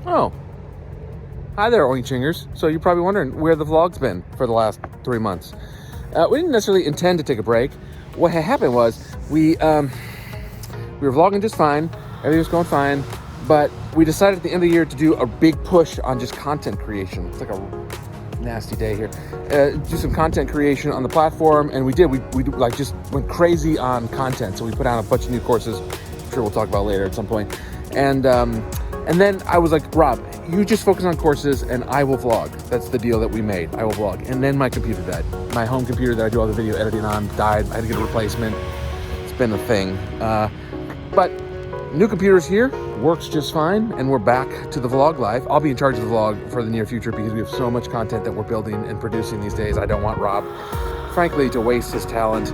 Oh, hi there, Oink Chingers. So you're probably wondering where the vlog's been for the last 3 months. We didn't necessarily intend to take a break. What had happened was we were vlogging just fine. Everything was going fine, but we decided at the end of the year to do a big push on just content creation. It's like a nasty day here. Do some content creation on the platform, and we did. We like just went crazy on content. So we put out a bunch of new courses. I'm sure we'll talk about later at some point. And then I was like, Rob, you just focus on courses and I will vlog. That's the deal that we made. I will vlog. And then my computer died. My home computer that I do all the video editing on died. I had to get a replacement. It's been a thing. But new computer's here, works just fine, and we're back to the vlog life. I'll be in charge of the vlog for the near future because we have so much content that we're building and producing these days. I don't want Rob, frankly, to waste his talent.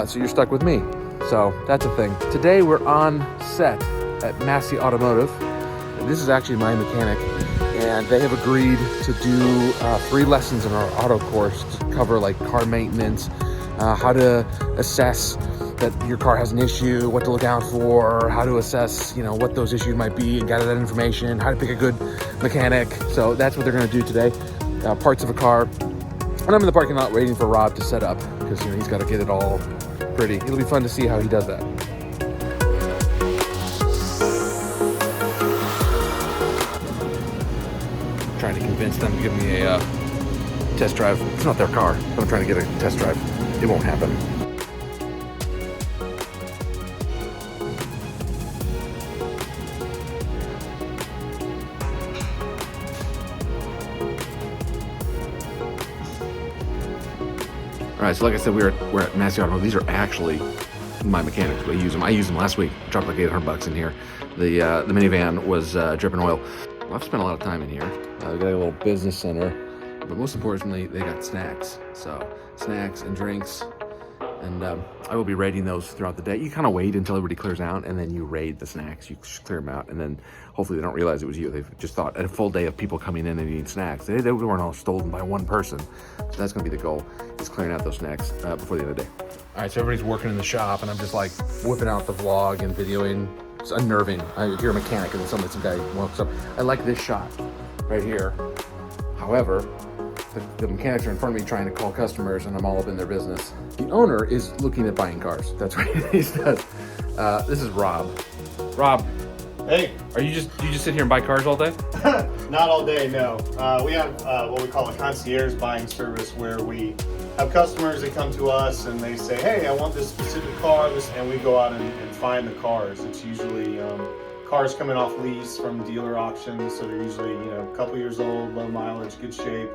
So you're stuck with me. So that's a thing. Today we're on set at Massey Automotive. This is actually my mechanic, and they have agreed to do 3 lessons in our auto course to cover like car maintenance, how to assess that your car has an issue, what to look out for, how to assess, what those issues might be and gather that information, how to pick a good mechanic. So that's what they're gonna do today, parts of a car. And I'm in the parking lot waiting for Rob to set up because he's gotta get it all pretty. It'll be fun to see how he does that. Trying to convince them to give me a test drive. It's not their car, but I'm trying to get a test drive. It won't happen. All right, so like I said, we're at Massey Automotive. These are actually my mechanics. I use them last week. Dropped like $800 in here. The minivan was dripping oil. Well, I've spent a lot of time in here. We got a little business center, but most importantly, they got snacks. So snacks and drinks, and I will be raiding those throughout the day. You kind of wait until everybody clears out, and then you raid the snacks. You clear them out, and then hopefully they don't realize it was you. They just thought a full day of people coming in and eating snacks. They weren't all stolen by one person. So that's going to be the goal, is clearing out those snacks before the end of the day. All right, so everybody's working in the shop, and I'm just like whipping out the vlog and videoing. It's unnerving. I hear a mechanic, and then some guy walks up. I like this shot right here. However, the mechanics are in front of me trying to call customers, and I'm all up in their business. The owner is looking at buying cars. That's what he does. This is Rob. Rob. Hey. Do you just sit here and buy cars all day? Not all day, no. We have what we call a concierge buying service, where we have customers that come to us and they say, hey, I want this specific car, and we go out and find the cars. It's usually cars coming off lease from dealer auctions, so they're usually a couple years old, low mileage, good shape.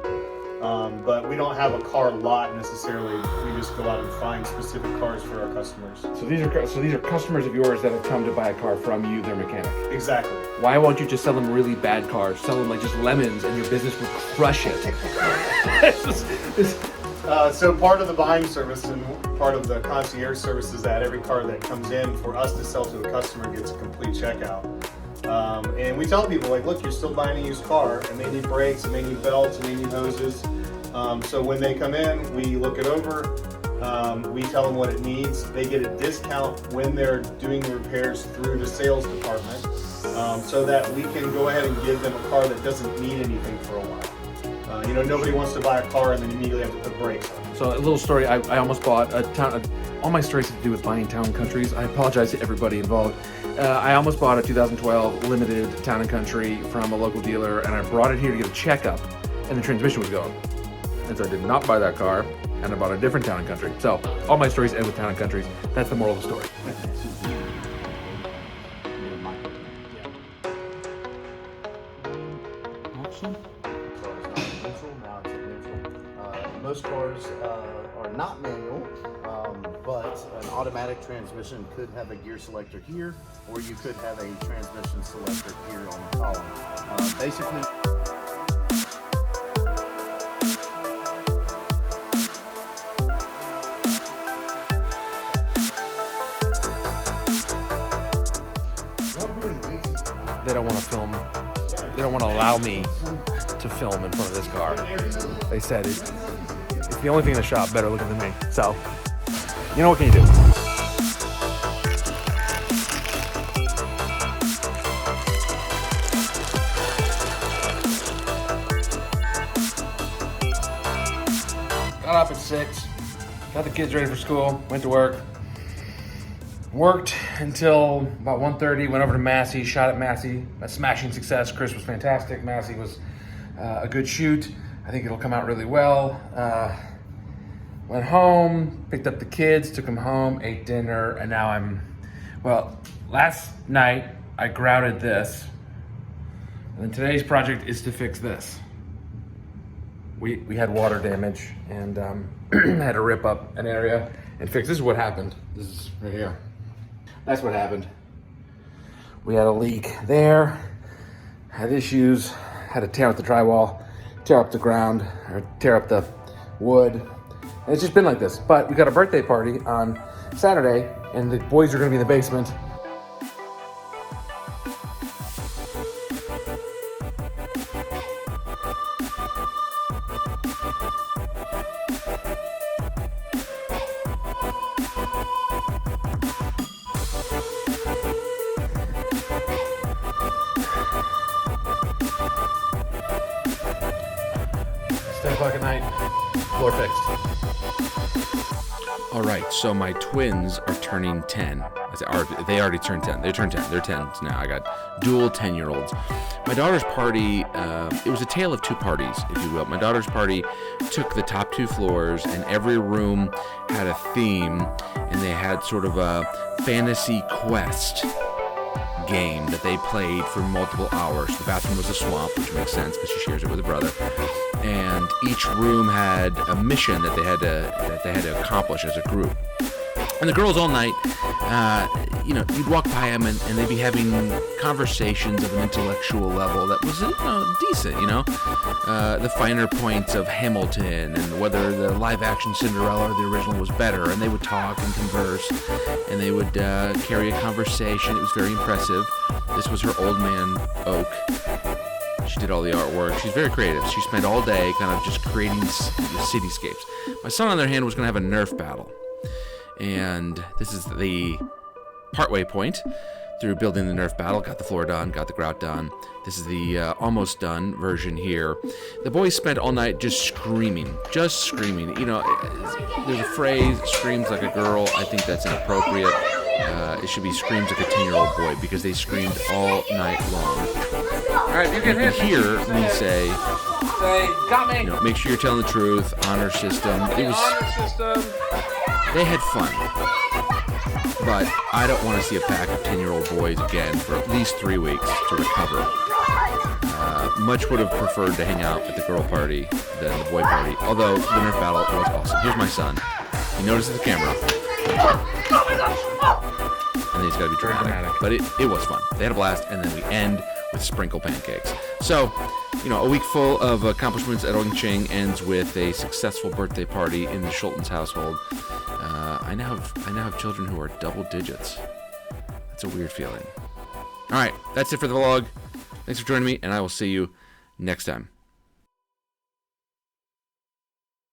But we don't have a car lot necessarily. We just go out and find specific cars for our customers. So these are customers of yours that have come to buy a car from you, their mechanic. Exactly. Why won't you just sell them really bad cars? Sell them like just lemons, and your business would crush it. So part of the buying service and part of the concierge service is that every car that comes in for us to sell to the customer gets a complete checkout. And we tell people, like, look, you're still buying a used car, and they need brakes, and they need belts, and they need hoses. So when they come in, we look it over, we tell them what it needs. They get a discount when they're doing the repairs through the sales department, so that we can go ahead and give them a car that doesn't need anything for a while. Nobody wants to buy a car and then immediately have to put brakes on. So a little story, I almost bought a town, all my stories have to do with buying Town & Countries. I apologize to everybody involved. I almost bought a 2012 limited Town & Country from a local dealer, and I brought it here to get a checkup, and the transmission was going. And so I did not buy that car, and I bought a different Town & Country. So all my stories end with Town & Countries. That's the moral of the story. Most cars are not manual, but an automatic transmission could have a gear selector here, or you could have a transmission selector here on the column. Basically, They don't want to film. They don't want to allow me to film in front of this car. They said it's the only thing in the shop better looking than me. So, what can you do? 6. Got the kids ready for school, went to work. Worked until about 1:30, went over to Massey, shot at Massey. A smashing success. Chris was fantastic. Massey was a good shoot. I think it'll come out really well. Went home, picked up the kids, took them home, ate dinner, and now last night I grouted this. And then today's project is to fix this. We had water damage and had to rip up an area and fix. This is what happened. This is right here. That's what happened. We had a leak there, had issues, had to tear up the drywall, tear up the ground, or tear up the wood. And it's just been like this. But we got a birthday party on Saturday, and the boys are gonna be in the basement. It's 10 o'clock at night, floor fixed. All right, so my twins are turning 10. They already turned 10. They turned 10. They're 10s now. I got dual 10-year-olds. My daughter's party, it was a tale of two parties, if you will. My daughter's party took the top 2 floors, and every room had a theme, and they had sort of a fantasy quest game that they played for multiple hours. The bathroom was a swamp, which makes sense because she shares it with her brother. And each room had a mission that they had to accomplish as a group. And the girls all night, you'd walk by them and they'd be having conversations of an intellectual level that was, decent, the finer points of Hamilton and whether the live-action Cinderella or the original was better. And they would talk and converse, and they would carry a conversation. It was very impressive. This was her old man, Oak. She did all the artwork. She's very creative. She spent all day kind of just creating cityscapes. My son, on the other hand, was going to have a NERF battle. And this is the partway point through building the NERF battle. Got the floor done, got the grout done. This is the almost done version here. The boys spent all night just screaming. There's a phrase, screams like a girl. I think that's inappropriate. It should be screams like a 10-year-old boy, because they screamed all night long. All right, you can hear me say, got me. Make sure you're telling the truth, honor system. Honor system. They had fun. But I don't want to see a pack of 10-year-old boys again for at least 3 weeks to recover. Much would have preferred to hang out at the girl party than the boy party, although the NERF battle was awesome. Here's my son. He notices the camera. And then he's got to be dramatic. But it was fun. They had a blast, and then we end with sprinkle pancakes. So, a week full of accomplishments at Ong Ching ends with a successful birthday party in the Schulten's household. I now have children who are double digits. That's a weird feeling. All right, that's it for the vlog. Thanks for joining me, and I will see you next time.